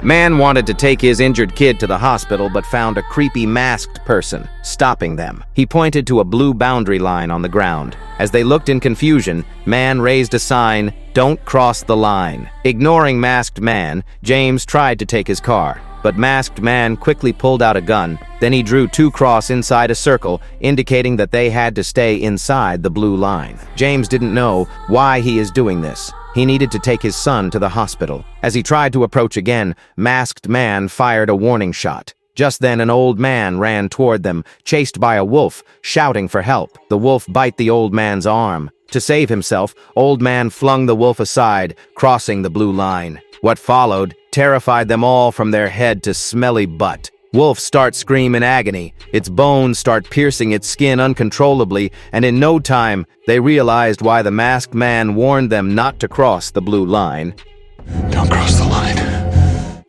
Man wanted to take his injured kid to the hospital but found a creepy masked person stopping them. He pointed to a blue boundary line on the ground. As they looked in confusion, man raised a sign, "Don't cross the line." Ignoring masked man, James tried to take his car, but masked man quickly pulled out a gun. Then he drew two crosses inside a circle, indicating that they had to stay inside the blue line. James didn't know why he is doing this. He needed to take his son to the hospital. As he tried to approach again, masked man fired a warning shot. Just then, an old man ran toward them, chased by a wolf, shouting for help. The wolf bit the old man's arm. To save himself, old man flung the wolf aside, crossing the blue line. What followed terrified them all from their head to smelly butt. Wolf starts scream in agony. Its bones start piercing its skin uncontrollably, and in no time, they realized why the masked man warned them not to cross the blue line. Don't cross the line.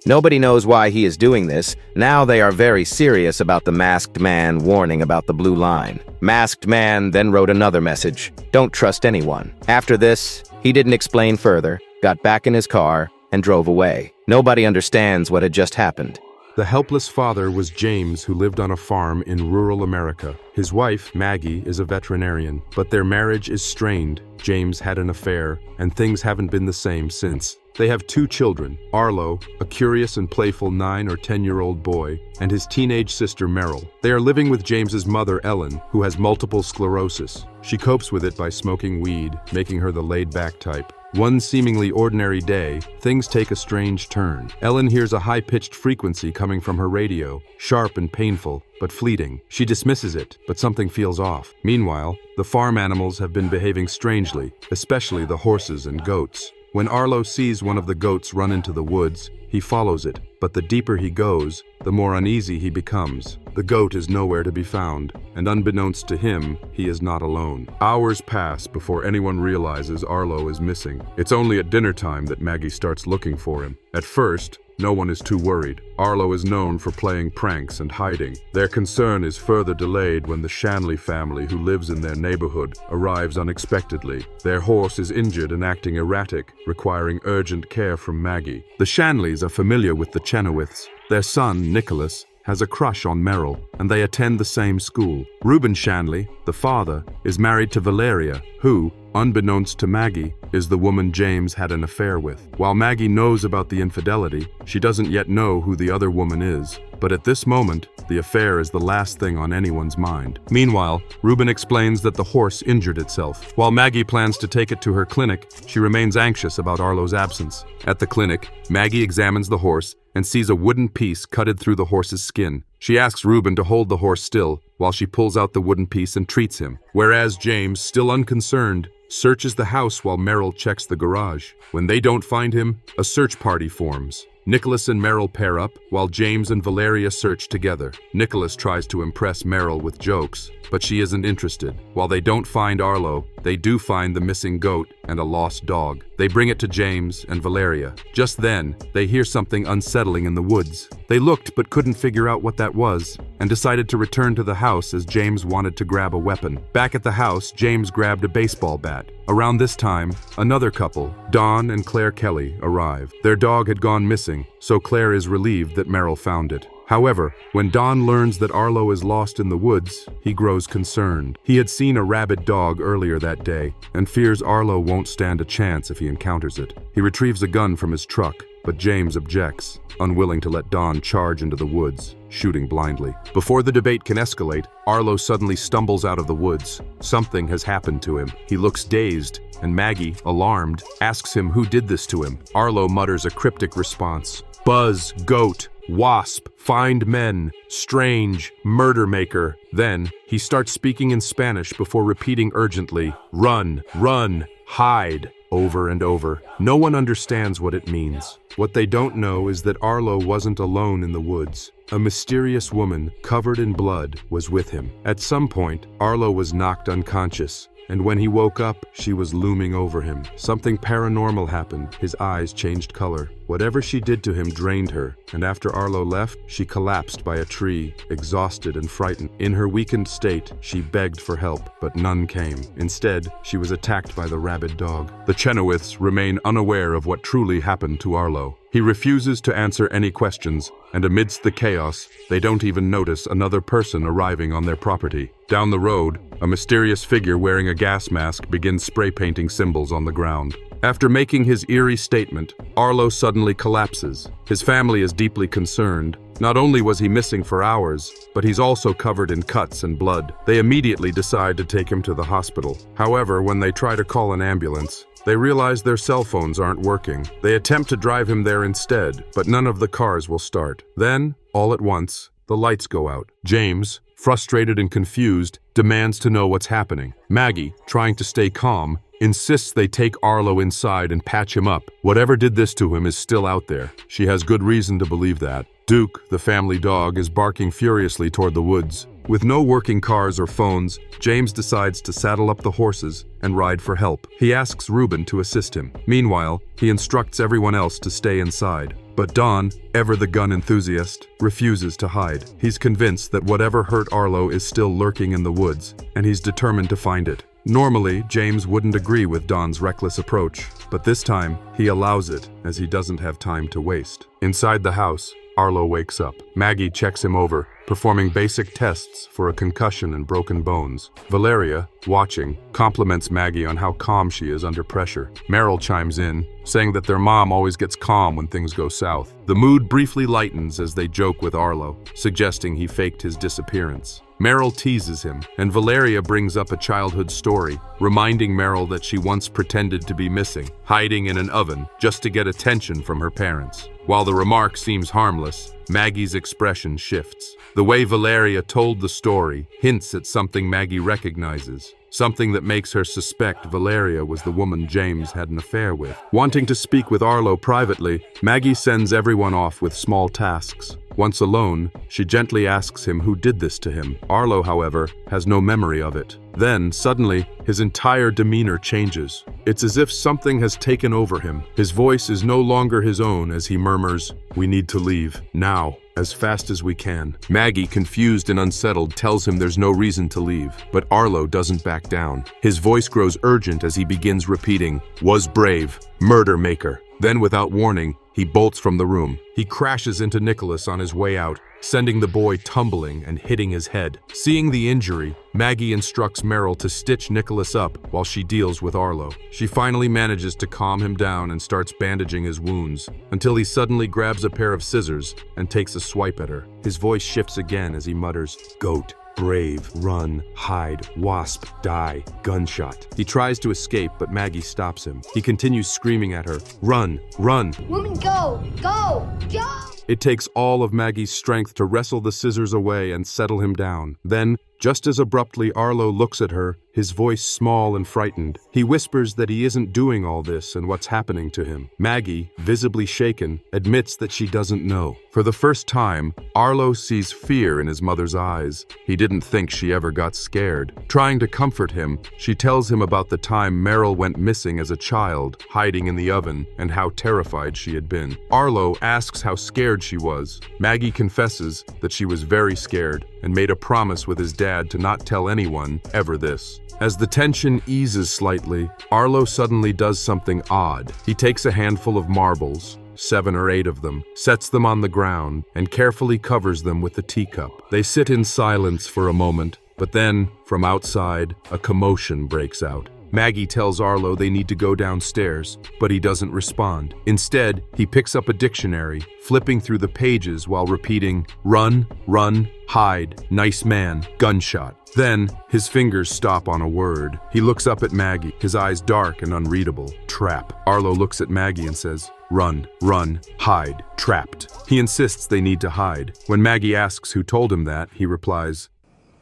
Nobody knows why he is doing this. Now they are very serious about the masked man warning about the blue line. Masked man then wrote another message: "Don't trust anyone." After this, he didn't explain further, got back in his car, and drove away. Nobody understands what had just happened. The helpless father was James, who lived on a farm in rural America. His wife, Maggie, is a veterinarian, but their marriage is strained. James had an affair, and things haven't been the same since. They have two children, Arlo, a curious and playful 9 or 10-year-old boy, and his teenage sister Meryl. They are living with James's mother, Ellen, who has multiple sclerosis. She copes with it by smoking weed, making her the laid-back type. One seemingly ordinary day, things take a strange turn. Ellen hears a high-pitched frequency coming from her radio, sharp and painful, but fleeting. She dismisses it, but something feels off. Meanwhile, the farm animals have been behaving strangely, especially the horses and goats. When Arlo sees one of the goats run into the woods, he follows it, but the deeper he goes, the more uneasy he becomes. The goat is nowhere to be found, and unbeknownst to him, he is not alone. Hours pass before anyone realizes Arlo is missing. It's only at dinner time that Maggie starts looking for him. At first, no one is too worried. Arlo is known for playing pranks and hiding. Their concern is further delayed when the Shanley family, who lives in their neighborhood, arrives unexpectedly. Their horse is injured and acting erratic, requiring urgent care from Maggie. The Shanleys are familiar with the Chenoweths. Their son, Nicholas, has a crush on Meryl, and they attend the same school. Reuben Shanley, the father, is married to Valeria, who, unbeknownst to Maggie, is the woman James had an affair with. While Maggie knows about the infidelity, she doesn't yet know who the other woman is. But at this moment, the affair is the last thing on anyone's mind. Meanwhile, Reuben explains that the horse injured itself. While Maggie plans to take it to her clinic, she remains anxious about Arlo's absence. At the clinic, Maggie examines the horse and sees a wooden piece cutted through the horse's skin. She asks Reuben to hold the horse still while she pulls out the wooden piece and treats him, whereas James, still unconcerned, searches the house while Meryl checks the garage. When they don't find him, a search party forms. Nicholas and Meryl pair up, while James and Valeria search together. Nicholas tries to impress Meryl with jokes, but she isn't interested. While they don't find Arlo, they do find the missing goat and a lost dog. They bring it to James and Valeria. Just then, they hear something unsettling in the woods. They looked but couldn't figure out what that was, and decided to return to the house as James wanted to grab a weapon. Back at the house, James grabbed a baseball bat. Around this time, another couple, Dawn and Claire Kelly, arrive. Their dog had gone missing, so Claire is relieved that Meryl found it. However, when Don learns that Arlo is lost in the woods, he grows concerned. He had seen a rabid dog earlier that day, and fears Arlo won't stand a chance if he encounters it. He retrieves a gun from his truck, but James objects, unwilling to let Don charge into the woods, shooting blindly. Before the debate can escalate, Arlo suddenly stumbles out of the woods. Something has happened to him. He looks dazed, and Maggie, alarmed, asks him who did this to him. Arlo mutters a cryptic response: "Buzz, goat, wasp, find men, strange, murder maker." Then, he starts speaking in Spanish before repeating urgently, "Run, run, hide," over and over. No one understands what it means. What they don't know is that Arlo wasn't alone in the woods. A mysterious woman, covered in blood, was with him. At some point, Arlo was knocked unconscious, and when he woke up, she was looming over him. Something paranormal happened. His eyes changed color. Whatever she did to him drained her, and after Arlo left, she collapsed by a tree, exhausted and frightened. In her weakened state, she begged for help, but none came. Instead, she was attacked by the rabid dog. The Chenoweths remain unaware of what truly happened to Arlo. He refuses to answer any questions, and amidst the chaos, they don't even notice another person arriving on their property. Down the road, a mysterious figure wearing a gas mask begins spray painting symbols on the ground. After making his eerie statement, Arlo suddenly collapses. His family is deeply concerned. Not only was he missing for hours, but he's also covered in cuts and blood. They immediately decide to take him to the hospital. However, when they try to call an ambulance, they realize their cell phones aren't working. They attempt to drive him there instead, but none of the cars will start. Then, all at once, the lights go out. James, frustrated and confused, demands to know what's happening. Maggie, trying to stay calm, insists they take Arlo inside and patch him up. Whatever did this to him is still out there. She has good reason to believe that. Duke, the family dog, is barking furiously toward the woods. With no working cars or phones, James decides to saddle up the horses and ride for help. He asks Reuben to assist him. Meanwhile, he instructs everyone else to stay inside. But Don, ever the gun enthusiast, refuses to hide. He's convinced that whatever hurt Arlo is still lurking in the woods, and he's determined to find it. Normally, James wouldn't agree with Don's reckless approach, but this time, he allows it, as he doesn't have time to waste. Inside the house, Arlo wakes up. Maggie checks him over, performing basic tests for a concussion and broken bones. Valeria, watching, compliments Maggie on how calm she is under pressure. Meryl chimes in, saying that their mom always gets calm when things go south. The mood briefly lightens as they joke with Arlo, suggesting he faked his disappearance. Meryl teases him, and Valeria brings up a childhood story, reminding Meryl that she once pretended to be missing, hiding in an oven just to get attention from her parents. While the remark seems harmless, Maggie's expression shifts. The way Valeria told the story hints at something Maggie recognizes, something that makes her suspect Valeria was the woman James had an affair with. Wanting to speak with Arlo privately, Maggie sends everyone off with small tasks. Once alone, she gently asks him who did this to him. Arlo, however, has no memory of it. Then, suddenly, his entire demeanor changes. It's as if something has taken over him. His voice is no longer his own as he murmurs, "We need to leave, now, as fast as we can." Maggie, confused and unsettled, tells him there's no reason to leave, but Arlo doesn't back down. His voice grows urgent as he begins repeating, "Was brave, murder maker." Then, without warning, he bolts from the room. He crashes into Nicholas on his way out, sending the boy tumbling and hitting his head. Seeing the injury, Maggie instructs Meryl to stitch Nicholas up while she deals with Arlo. She finally manages to calm him down and starts bandaging his wounds, until he suddenly grabs a pair of scissors and takes a swipe at her. His voice shifts again as he mutters, "Goat, brave, run, hide, wasp, die, gunshot." He tries to escape, but Maggie stops him. He continues screaming at her, "Run, run!" "Woman, go, go, go!" It takes all of Maggie's strength to wrestle the scissors away and settle him down. Then, just as abruptly, Arlo looks at her, his voice small and frightened. He whispers that he isn't doing all this and what's happening to him. Maggie, visibly shaken, admits that she doesn't know. For the first time, Arlo sees fear in his mother's eyes. He didn't think she ever got scared. Trying to comfort him, she tells him about the time Meryl went missing as a child, hiding in the oven, and how terrified she had been. Arlo asks how scared she was. Maggie confesses that she was very scared and made a promise with his dad to not tell anyone ever this. As the tension eases slightly, Arlo suddenly does something odd. He takes a handful of marbles, 7 or 8 of them, sets them on the ground, and carefully covers them with the teacup. They sit in silence for a moment, but then, from outside, a commotion breaks out. Maggie tells Arlo they need to go downstairs, but he doesn't respond. Instead, he picks up a dictionary, flipping through the pages while repeating, "Run, run, hide, nice man, gunshot." Then, his fingers stop on a word. He looks up at Maggie, his eyes dark and unreadable. Trap. Arlo looks at Maggie and says, "Run, run, hide, trapped." He insists they need to hide. When Maggie asks who told him that, he replies,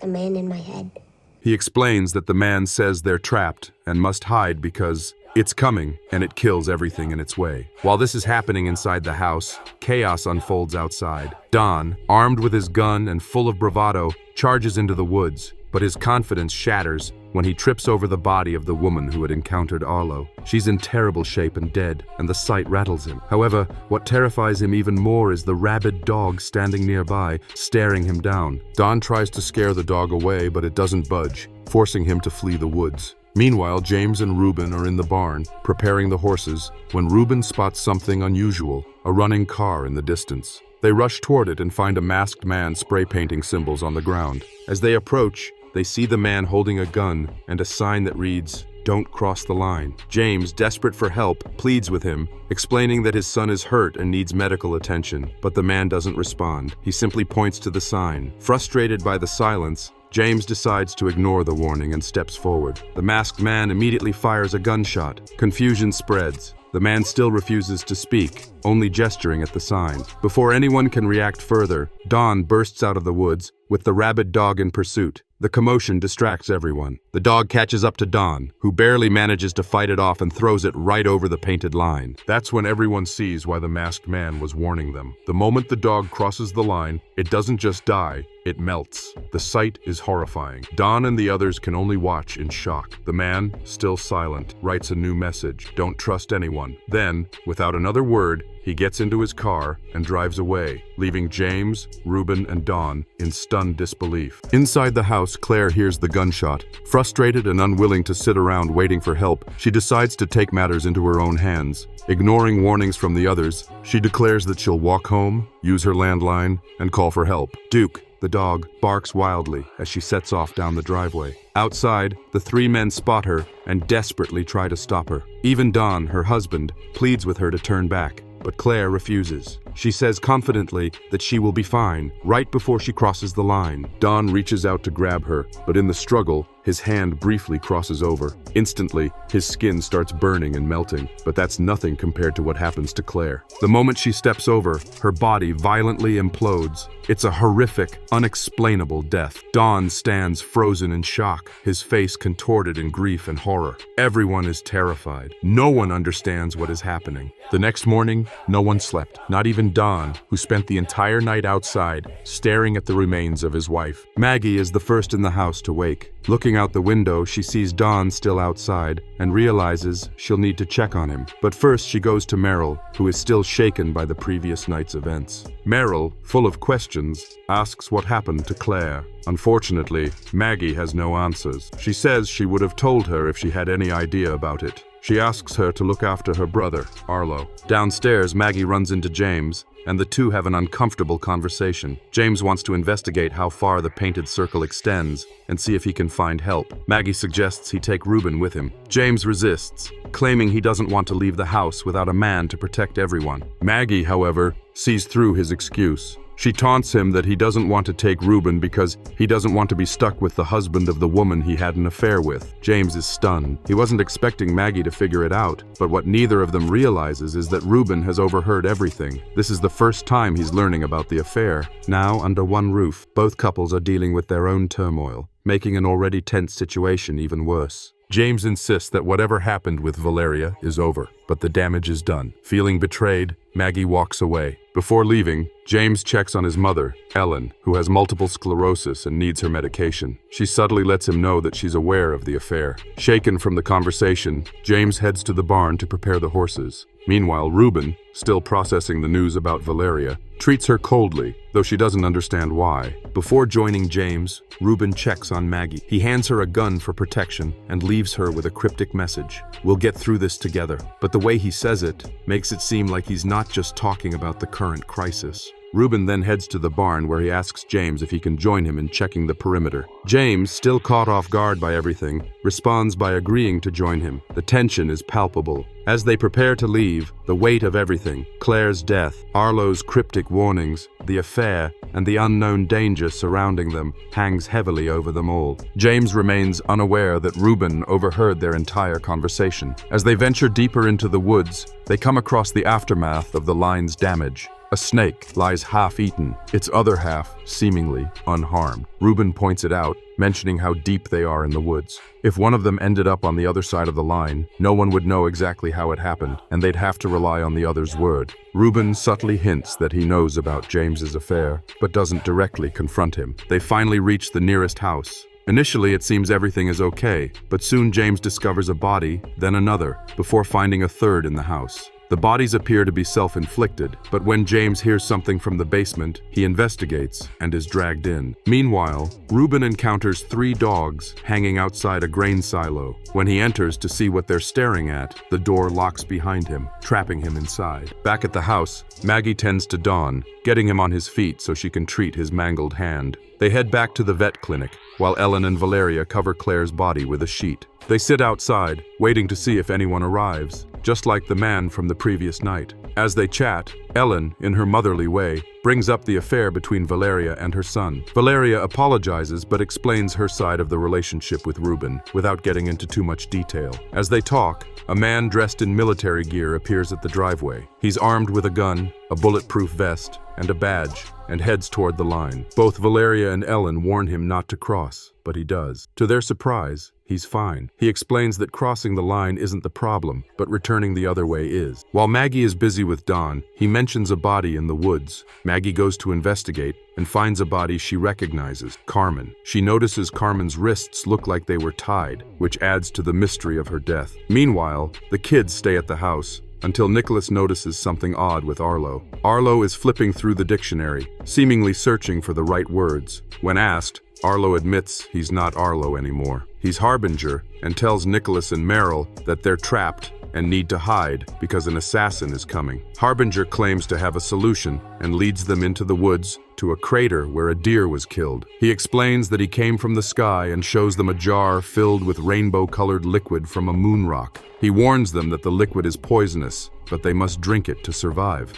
"The man in my head." He explains that the man says they're trapped and must hide because it's coming and it kills everything in its way. While this is happening inside the house, chaos unfolds outside. Don, armed with his gun and full of bravado, charges into the woods, but his confidence shatters when he trips over the body of the woman who had encountered Arlo. She's in terrible shape and dead, and the sight rattles him. However, what terrifies him even more is the rabid dog standing nearby, staring him down. Don tries to scare the dog away, but it doesn't budge, forcing him to flee the woods. Meanwhile, James and Reuben are in the barn, preparing the horses, when Reuben spots something unusual, a running car in the distance. They rush toward it and find a masked man spray painting symbols on the ground. As they approach, they see the man holding a gun and a sign that reads, "Don't cross the line." James, desperate for help, pleads with him, explaining that his son is hurt and needs medical attention, but the man doesn't respond. He simply points to the sign. Frustrated by the silence, James decides to ignore the warning and steps forward. The masked man immediately fires a gunshot. Confusion spreads. The man still refuses to speak, only gesturing at the sign. Before anyone can react further, Don bursts out of the woods, with the rabid dog in pursuit. The commotion distracts everyone. The dog catches up to Don, who barely manages to fight it off and throws it right over the painted line. That's when everyone sees why the masked man was warning them. The moment the dog crosses the line, it doesn't just die, it melts. The sight is horrifying. Don and the others can only watch in shock. The man, still silent, writes a new message: "Don't trust anyone." Then, without another word, he gets into his car and drives away, leaving James, Reuben, and Don in stunned disbelief. Inside the house, Claire hears the gunshot. Frustrated and unwilling to sit around waiting for help, she decides to take matters into her own hands. Ignoring warnings from the others, she declares that she'll walk home, use her landline, and call for help. Duke, the dog, barks wildly as she sets off down the driveway. Outside, the three men spot her and desperately try to stop her. Even Don, her husband, pleads with her to turn back, but Claire refuses. She says confidently that she will be fine right before she crosses the line. Don reaches out to grab her, but in the struggle, his hand briefly crosses over. Instantly, his skin starts burning and melting, but that's nothing compared to what happens to Claire. The moment she steps over, her body violently implodes. It's a horrific, unexplainable death. Don stands frozen in shock, his face contorted in grief and horror. Everyone is terrified. No one understands what is happening. The next morning, no one slept, not even Don, who spent the entire night outside, staring at the remains of his wife. Maggie is the first in the house to wake. Looking out the window, she sees Don still outside and realizes she'll need to check on him. But first, she goes to Merrill, who is still shaken by the previous night's events. Merrill, full of questions, asks what happened to Claire. Unfortunately, Maggie has no answers. She says she would have told her if she had any idea about it. She asks her to look after her brother, Arlo. Downstairs, Maggie runs into James, and the two have an uncomfortable conversation. James wants to investigate how far the painted circle extends and see if he can find help. Maggie suggests he take Reuben with him. James resists, claiming he doesn't want to leave the house without a man to protect everyone. Maggie, however, sees through his excuse. She taunts him that he doesn't want to take Reuben because he doesn't want to be stuck with the husband of the woman he had an affair with. James is stunned. He wasn't expecting Maggie to figure it out, but what neither of them realizes is that Reuben has overheard everything. This is the first time he's learning about the affair. Now, under one roof, both couples are dealing with their own turmoil, making an already tense situation even worse. James insists that whatever happened with Valeria is over, but the damage is done. Feeling betrayed, Maggie walks away. Before leaving, James checks on his mother, Ellen, who has multiple sclerosis and needs her medication. She subtly lets him know that she's aware of the affair. Shaken from the conversation, James heads to the barn to prepare the horses. Meanwhile, Reuben, still processing the news about Valeria, treats her coldly, though she doesn't understand why. Before joining James, Reuben checks on Maggie. He hands her a gun for protection and leaves her with a cryptic message. "We'll get through this together." But the way he says it makes it seem like he's not just talking about the current crisis. Reuben then heads to the barn where he asks James if he can join him in checking the perimeter. James, still caught off guard by everything, responds by agreeing to join him. The tension is palpable. As they prepare to leave, the weight of everything, Claire's death, Arlo's cryptic warnings, the affair, and the unknown danger surrounding them, hangs heavily over them all. James remains unaware that Reuben overheard their entire conversation. As they venture deeper into the woods, they come across the aftermath of the line's damage. A snake lies half-eaten, its other half seemingly unharmed. Reuben points it out, mentioning how deep they are in the woods. If one of them ended up on the other side of the line, no one would know exactly how it happened, and they'd have to rely on the other's word. Reuben subtly hints that he knows about James's affair, but doesn't directly confront him. They finally reach the nearest house. Initially, it seems everything is okay, but soon James discovers a body, then another, before finding a third in the house. The bodies appear to be self-inflicted, but when James hears something from the basement, he investigates and is dragged in. Meanwhile, Reuben encounters 3 dogs hanging outside a grain silo. When he enters to see what they're staring at, the door locks behind him, trapping him inside. Back at the house, Maggie tends to Don, getting him on his feet so she can treat his mangled hand. They head back to the vet clinic, while Ellen and Valeria cover Claire's body with a sheet. They sit outside, waiting to see if anyone arrives, just like the man from the previous night. As they chat, Ellen, in her motherly way, brings up the affair between Valeria and her son. Valeria apologizes but explains her side of the relationship with Reuben, without getting into too much detail. As they talk, a man dressed in military gear appears at the driveway. He's armed with a gun, a bulletproof vest, and a badge, and heads toward the line. Both Valeria and Ellen warn him not to cross, but he does. To their surprise, he's fine. He explains that crossing the line isn't the problem, but returning the other way is. While Maggie is busy with Don, he mentions a body in the woods. Maggie goes to investigate and finds a body she recognizes, Carmen. She notices Carmen's wrists look like they were tied, which adds to the mystery of her death. Meanwhile, the kids stay at the house, until Nicholas notices something odd with Arlo. Arlo is flipping through the dictionary, seemingly searching for the right words. When asked, Arlo admits he's not Arlo anymore. He's Harbinger and tells Nicholas and Meryl that they're trapped and need to hide because an assassin is coming. Harbinger claims to have a solution and leads them into the woods to a crater where a deer was killed. He explains that he came from the sky and shows them a jar filled with rainbow-colored liquid from a moon rock. He warns them that the liquid is poisonous, but they must drink it to survive.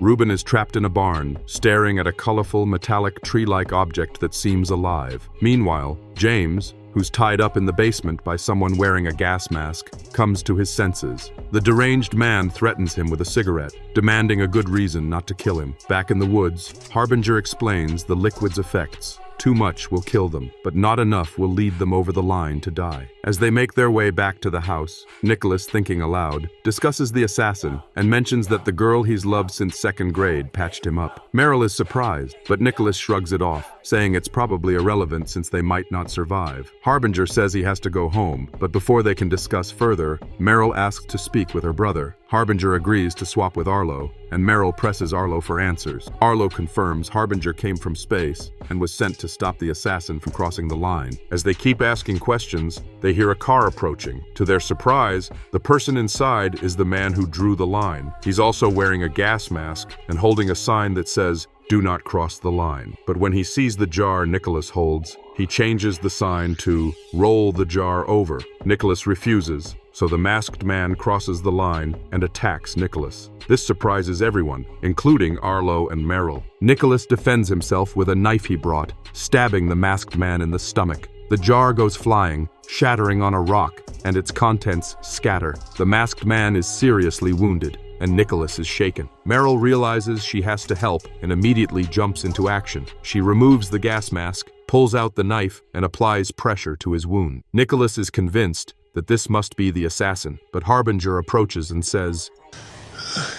Reuben is trapped in a barn, staring at a colorful, metallic, tree-like object that seems alive. Meanwhile, James, who's tied up in the basement by someone wearing a gas mask, comes to his senses. The deranged man threatens him with a cigarette, demanding a good reason not to kill him. Back in the woods, Harbinger explains the liquid's effects. Too much will kill them, but not enough will lead them over the line to die. As they make their way back to the house, Nicholas, thinking aloud, discusses the assassin and mentions that the girl he's loved since 2nd grade patched him up. Meryl is surprised, but Nicholas shrugs it off, saying it's probably irrelevant since they might not survive. Harbinger says he has to go home, but before they can discuss further, Meryl asks to speak with her brother. Harbinger agrees to swap with Arlo, and Meryl presses Arlo for answers. Arlo confirms Harbinger came from space and was sent to stop the assassin from crossing the line. As they keep asking questions, they hear a car approaching. To their surprise, the person inside is the man who drew the line. He's also wearing a gas mask and holding a sign that says, "Do not cross the line." But when he sees the jar Nicholas holds, he changes the sign to "Roll the jar over." Nicholas refuses, so the masked man crosses the line and attacks Nicholas. This surprises everyone, including Arlo and Meryl. Nicholas defends himself with a knife he brought, stabbing the masked man in the stomach. The jar goes flying, shattering on a rock, and its contents scatter. The masked man is seriously wounded, and Nicholas is shaken. Meryl realizes she has to help and immediately jumps into action. She removes the gas mask, pulls out the knife, and applies pressure to his wound. Nicholas is convinced that this must be the assassin, but Harbinger approaches and says,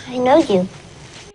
I know you.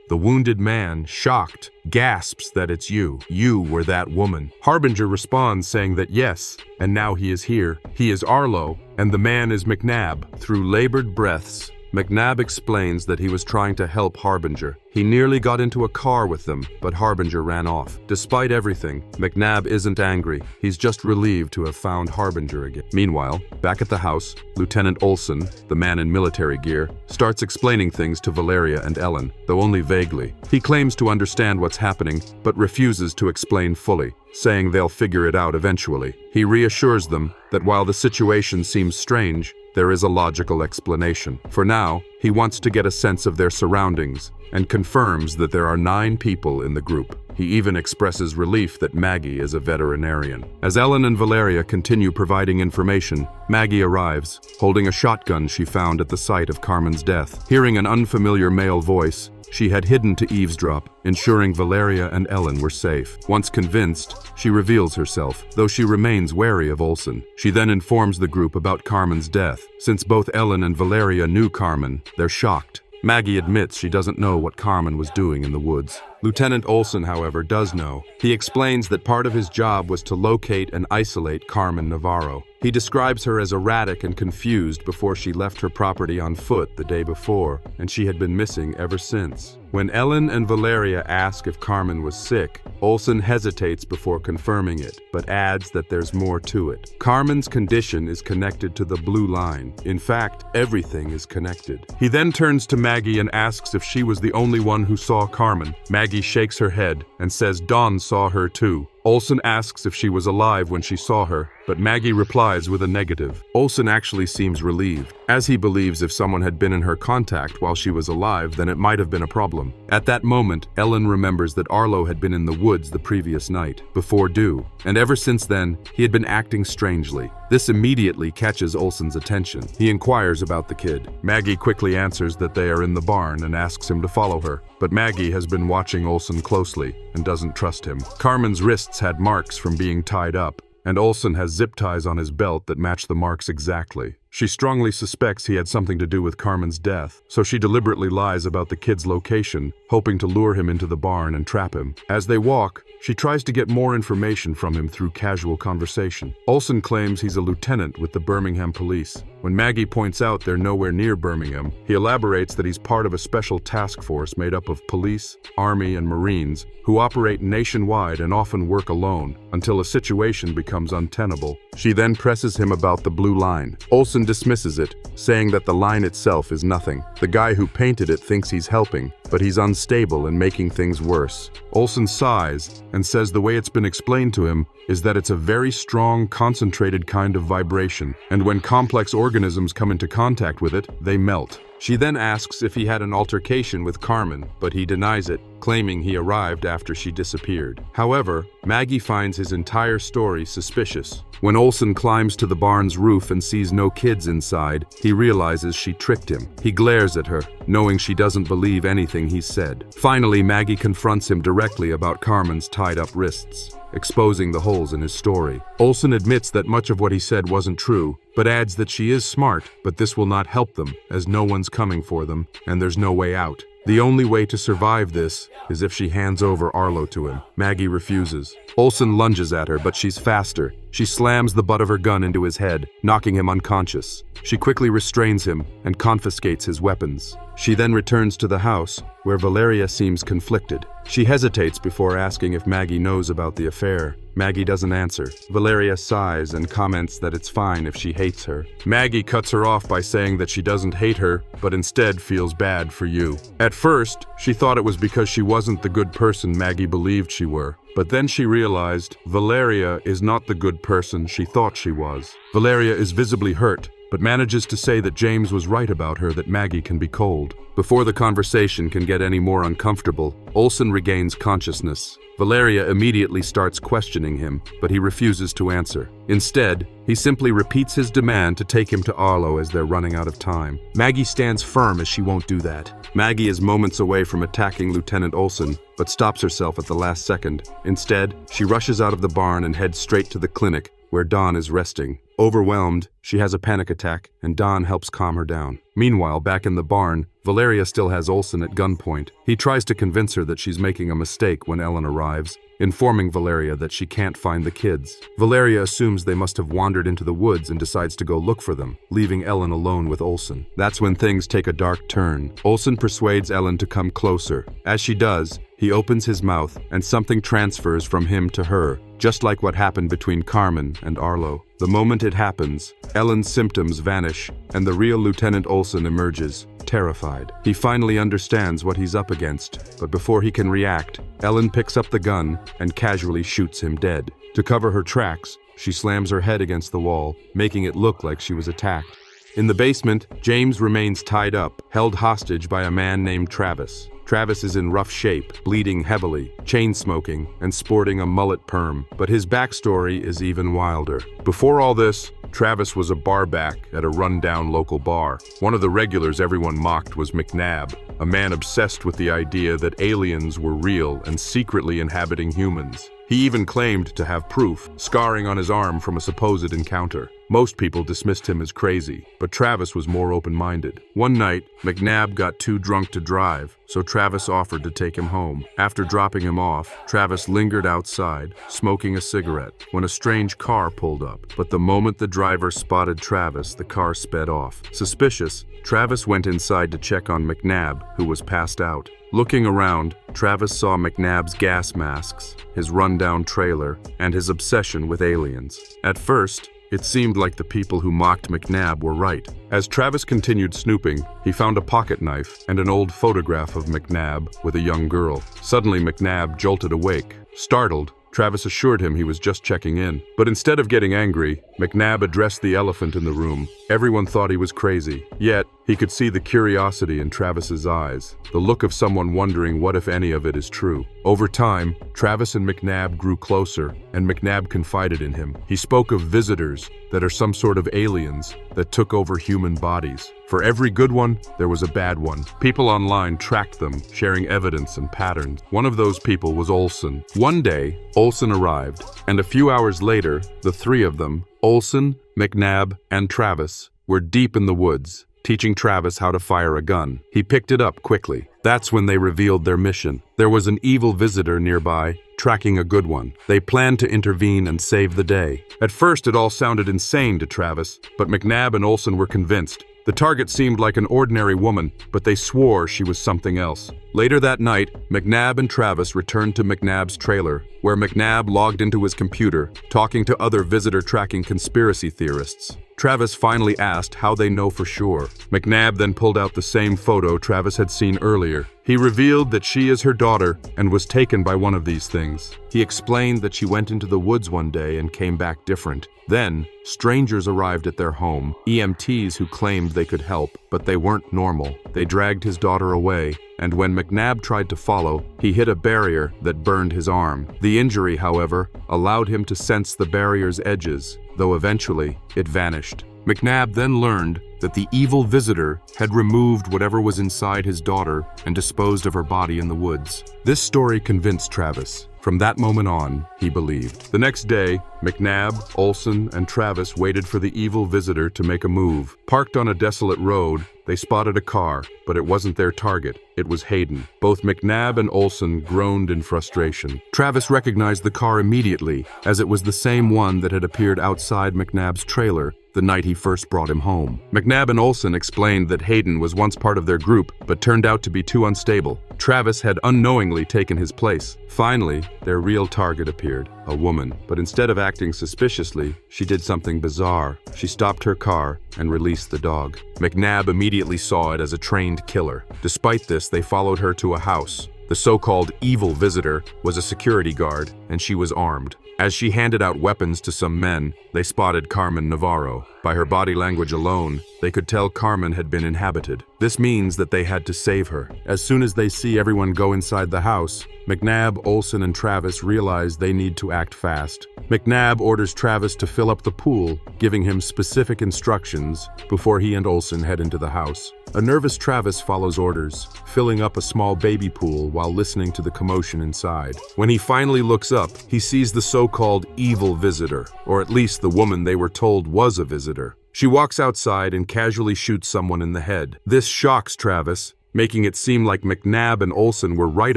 The wounded man, shocked, gasps that it's you. You were that woman. Harbinger responds saying that yes, and now he is here. He is Arlo, and the man is McNabb. Through labored breaths, McNabb explains that he was trying to help Harbinger. He nearly got into a car with them, but Harbinger ran off. Despite everything, McNabb isn't angry. He's just relieved to have found Harbinger again. Meanwhile, back at the house, Lieutenant Olson, the man in military gear, starts explaining things to Valeria and Ellen, though only vaguely. He claims to understand what's happening, but refuses to explain fully, saying they'll figure it out eventually. He reassures them that while the situation seems strange, there is a logical explanation. For now, he wants to get a sense of their surroundings and confirms that there are 9 people in the group. He even expresses relief that Maggie is a veterinarian. As Ellen and Valeria continue providing information, Maggie arrives, holding a shotgun she found at the site of Carmen's death. Hearing an unfamiliar male voice, she had hidden to eavesdrop, ensuring Valeria and Ellen were safe. Once convinced, she reveals herself, though she remains wary of Olson. She then informs the group about Carmen's death. Since both Ellen and Valeria knew Carmen, they're shocked. Maggie admits she doesn't know what Carmen was doing in the woods. Lieutenant Olson, however, does know. He explains that part of his job was to locate and isolate Carmen Navarro. He describes her as erratic and confused before she left her property on foot the day before, and she had been missing ever since. When Ellen and Valeria ask if Carmen was sick, Olson hesitates before confirming it, but adds that there's more to it. Carmen's condition is connected to the blue line. In fact, everything is connected. He then turns to Maggie and asks if she was the only one who saw Carmen. Maggie shakes her head and says Dawn saw her too. Olson asks if she was alive when she saw her, but Maggie replies with a negative. Olson actually seems relieved, as he believes if someone had been in her contact while she was alive, then it might have been a problem. At that moment, Ellen remembers that Arlo had been in the woods the previous night, before due, and ever since then, he had been acting strangely. This immediately catches Olson's attention. He inquires about the kid. Maggie quickly answers that they are in the barn and asks him to follow her, but Maggie has been watching Olson closely and doesn't trust him. Carmen's wrists had marks from being tied up, and Olson has zip ties on his belt that match the marks exactly. She strongly suspects he had something to do with Carmen's death, so she deliberately lies about the kid's location, hoping to lure him into the barn and trap him. As they walk, she tries to get more information from him through casual conversation. Olson claims he's a lieutenant with the Birmingham police. When Maggie points out they're nowhere near Birmingham, he elaborates that he's part of a special task force made up of police, army, and Marines who operate nationwide and often work alone until a situation becomes untenable. She then presses him about the blue line. Olson dismisses it, saying that the line itself is nothing. The guy who painted it thinks he's helping, but he's unstable and making things worse. Olson sighs and says the way it's been explained to him is that it's a very strong, concentrated kind of vibration, and when complex organisms come into contact with it, they melt. She then asks if he had an altercation with Carmen, but he denies it, claiming he arrived after she disappeared. However, Maggie finds his entire story suspicious. When Olson climbs to the barn's roof and sees no kids inside, he realizes she tricked him. He glares at her, knowing she doesn't believe anything he said. Finally, Maggie confronts him directly about Carmen's tied-up wrists, exposing the holes in his story. Olson admits that much of what he said wasn't true, but adds that she is smart, but this will not help them, as no one's coming for them, and there's no way out. The only way to survive this is if she hands over Arlo to him. Maggie refuses. Olson lunges at her, but she's faster. She slams the butt of her gun into his head, knocking him unconscious. She quickly restrains him and confiscates his weapons. She then returns to the house, where Valeria seems conflicted. She hesitates before asking if Maggie knows about the affair. Maggie doesn't answer. Valeria sighs and comments that it's fine if she hates her. Maggie cuts her off by saying that she doesn't hate her, but instead feels bad for you. At first, she thought it was because she wasn't the good person Maggie believed she were. But then she realized Valeria is not the good person she thought she was. Valeria is visibly hurt, but manages to say that James was right about her, that Maggie can be cold. Before the conversation can get any more uncomfortable, Olson regains consciousness. Valeria immediately starts questioning him, but he refuses to answer. Instead, he simply repeats his demand to take him to Arlo as they're running out of time. Maggie stands firm as she won't do that. Maggie is moments away from attacking Lieutenant Olson, but stops herself at the last second. Instead, she rushes out of the barn and heads straight to the clinic, where Dawn is resting. Overwhelmed, she has a panic attack, and Dawn helps calm her down. Meanwhile, back in the barn, Valeria still has Olson at gunpoint. He tries to convince her that she's making a mistake when Ellen arrives, informing Valeria that she can't find the kids. Valeria assumes they must have wandered into the woods and decides to go look for them, leaving Ellen alone with Olson. That's when things take a dark turn. Olson persuades Ellen to come closer. As she does, he opens his mouth, and something transfers from him to her, just like what happened between Carmen and Arlo. The moment it happens, Ellen's symptoms vanish, and the real Lieutenant Olson emerges, terrified. He finally understands what he's up against, but before he can react, Ellen picks up the gun and casually shoots him dead. To cover her tracks, she slams her head against the wall, making it look like she was attacked. In the basement, James remains tied up, held hostage by a man named Travis. Travis is in rough shape, bleeding heavily, chain-smoking, and sporting a mullet perm, but his backstory is even wilder. Before all this, Travis was a barback at a rundown local bar. One of the regulars everyone mocked was McNabb, a man obsessed with the idea that aliens were real and secretly inhabiting humans. He even claimed to have proof, scarring on his arm from a supposed encounter. Most people dismissed him as crazy, but Travis was more open-minded. One night, McNabb got too drunk to drive, so Travis offered to take him home. After dropping him off, Travis lingered outside, smoking a cigarette, when a strange car pulled up. But the moment the driver spotted Travis, the car sped off. Suspicious, Travis went inside to check on McNabb, who was passed out. Looking around, Travis saw McNabb's gas masks, his rundown trailer, and his obsession with aliens. At first, it seemed like the people who mocked McNabb were right. As Travis continued snooping, he found a pocket knife and an old photograph of McNabb with a young girl. Suddenly, McNabb jolted awake. Startled, Travis assured him he was just checking in. But instead of getting angry, McNabb addressed the elephant in the room. Everyone thought he was crazy, yet he could see the curiosity in Travis's eyes, the look of someone wondering what if any of it is true. Over time, Travis and McNabb grew closer, and McNabb confided in him. He spoke of visitors that are some sort of aliens that took over human bodies. For every good one, there was a bad one. People online tracked them, sharing evidence and patterns. One of those people was Olson. One day, Olson arrived, and a few hours later, the three of them, Olson, McNabb, and Travis, were deep in the woods, teaching Travis how to fire a gun. He picked it up quickly. That's when they revealed their mission. There was an evil visitor nearby, tracking a good one. They planned to intervene and save the day. At first, it all sounded insane to Travis, but McNabb and Olson were convinced. The target seemed like an ordinary woman, but they swore she was something else. Later that night, McNabb and Travis returned to McNabb's trailer, where McNabb logged into his computer, talking to other visitor-tracking conspiracy theorists. Travis finally asked how they know for sure. McNabb then pulled out the same photo Travis had seen earlier. He revealed that she is her daughter and was taken by one of these things. He explained that she went into the woods one day and came back different. Then, strangers arrived at their home, EMTs who claimed they could help, but they weren't normal. They dragged his daughter away, and when McNabb tried to follow, he hit a barrier that burned his arm. The injury, however, allowed him to sense the barrier's edges, though eventually it vanished. McNabb then learned that the evil visitor had removed whatever was inside his daughter and disposed of her body in the woods. This story convinced Travis. From that moment on, he believed. The next day, McNabb, Olson, and Travis waited for the evil visitor to make a move. Parked on a desolate road, they spotted a car, but it wasn't their target. It was Hayden. Both McNabb and Olson groaned in frustration. Travis recognized the car immediately, as it was the same one that had appeared outside McNabb's trailer the night he first brought him home. McNabb and Olson explained that Hayden was once part of their group, but turned out to be too unstable. Travis had unknowingly taken his place. Finally, their real target appeared, a woman. But instead of acting suspiciously, she did something bizarre. She stopped her car and released the dog. McNabb immediately saw it as a trained killer. Despite this, they followed her to a house. The so-called evil visitor was a security guard, and she was armed. As she handed out weapons to some men, they spotted Carmen Navarro. By her body language alone, they could tell Carmen had been inhabited. This means that they had to save her. As soon as they see everyone go inside the house, McNabb, Olson, and Travis realize they need to act fast. McNabb orders Travis to fill up the pool, giving him specific instructions before he and Olson head into the house. A nervous Travis follows orders, filling up a small baby pool while listening to the commotion inside. When he finally looks up, he sees the so-called evil visitor, or at least the woman they were told was a visitor. She walks outside and casually shoots someone in the head. This shocks Travis, making it seem like McNabb and Olson were right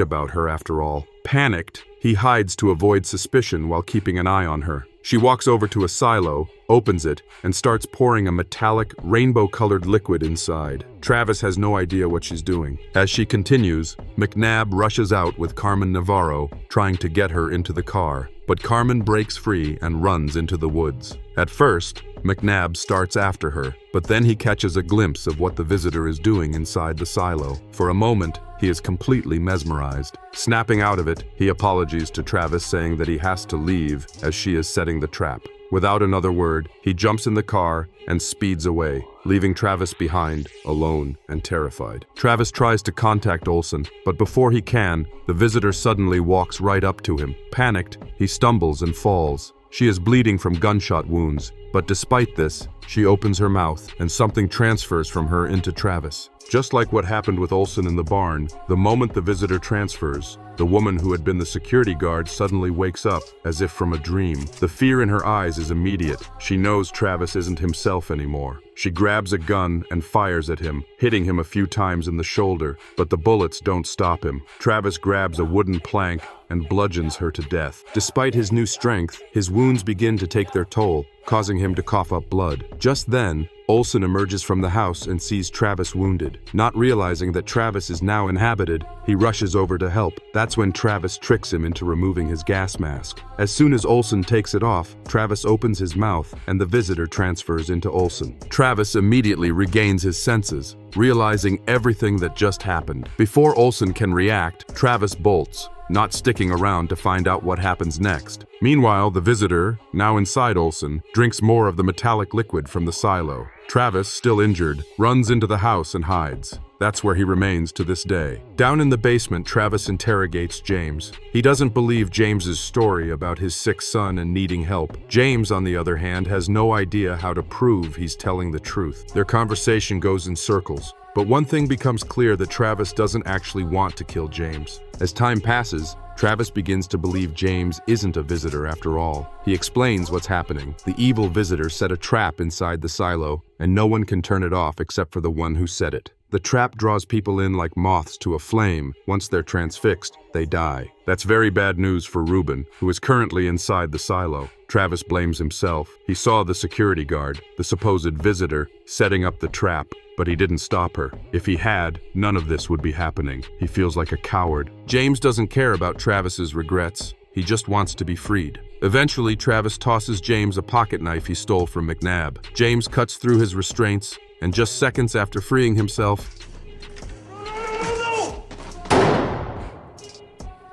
about her after all. Panicked, he hides to avoid suspicion while keeping an eye on her. She walks over to a silo, opens it, and starts pouring a metallic, rainbow-colored liquid inside. Travis has no idea what she's doing. As she continues, McNabb rushes out with Carmen Navarro, trying to get her into the car. But Carmen breaks free and runs into the woods. At first, McNabb starts after her, but then he catches a glimpse of what the visitor is doing inside the silo. For a moment, he is completely mesmerized. Snapping out of it, he apologizes to Travis, saying that he has to leave as she is setting the trap. Without another word, he jumps in the car and speeds away, leaving Travis behind, alone and terrified. Travis tries to contact Olson, but before he can, the visitor suddenly walks right up to him. Panicked, he stumbles and falls. She is bleeding from gunshot wounds, but despite this, she opens her mouth and something transfers from her into Travis. Just like what happened with Olsen in the barn, the moment the visitor transfers, the woman who had been the security guard suddenly wakes up, as if from a dream. The fear in her eyes is immediate. She knows Travis isn't himself anymore. She grabs a gun and fires at him, hitting him a few times in the shoulder, but the bullets don't stop him. Travis grabs a wooden plank and bludgeons her to death. Despite his new strength, his wounds begin to take their toll, causing him to cough up blood. Just then, Olsen emerges from the house and sees Travis wounded. Not realizing that Travis is now inhabited, he rushes over to help. That's when Travis tricks him into removing his gas mask. As soon as Olsen takes it off, Travis opens his mouth and the visitor transfers into Olsen. Travis immediately regains his senses, realizing everything that just happened. Before Olsen can react, Travis bolts, not sticking around to find out what happens next. Meanwhile, the visitor, now inside Olsen, drinks more of the metallic liquid from the silo. Travis, still injured, runs into the house and hides. That's where he remains to this day. Down in the basement, Travis interrogates James. He doesn't believe James's story about his sick son and needing help. James, on the other hand, has no idea how to prove he's telling the truth. Their conversation goes in circles. But one thing becomes clear, that Travis doesn't actually want to kill James. As time passes, Travis begins to believe James isn't a visitor after all. He explains what's happening. The evil visitor set a trap inside the silo, and no one can turn it off except for the one who set it. The trap draws people in like moths to a flame. Once they're transfixed, they die. That's very bad news for Ruben, who is currently inside the silo. Travis blames himself. He saw the security guard, the supposed visitor, setting up the trap, but he didn't stop her. If he had, none of this would be happening. He feels like a coward. James doesn't care about Travis's regrets. He just wants to be freed. Eventually, Travis tosses James a pocket knife he stole from McNabb. James cuts through his restraints, and just seconds after freeing himself,